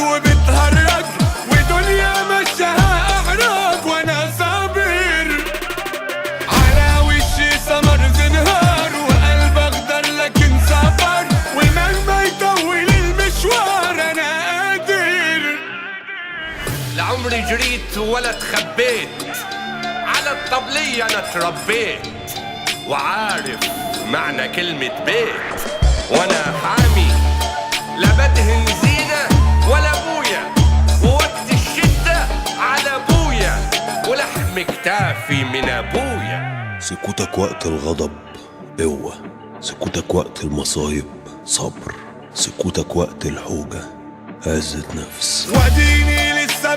وبتهرج ودنيا مشاها احرج وانا صابر على وشي سمر زنهار وقلب اخضر لكن سفر ومهما يطول المشوار انا قادر. لعمري جريت ولا تخبيت على الطبلية انا اتربيت وعارف معنى كلمة بيت وانا حامي لا بدهن زينة ولا ابويا ووقت الشدة على ابويا ولحم كتافي من ابويا. سكوتك وقت الغضب قوة، سكوتك وقت المصايب صبر، سكوتك وقت الحوجة عزة نفس. واديني لسه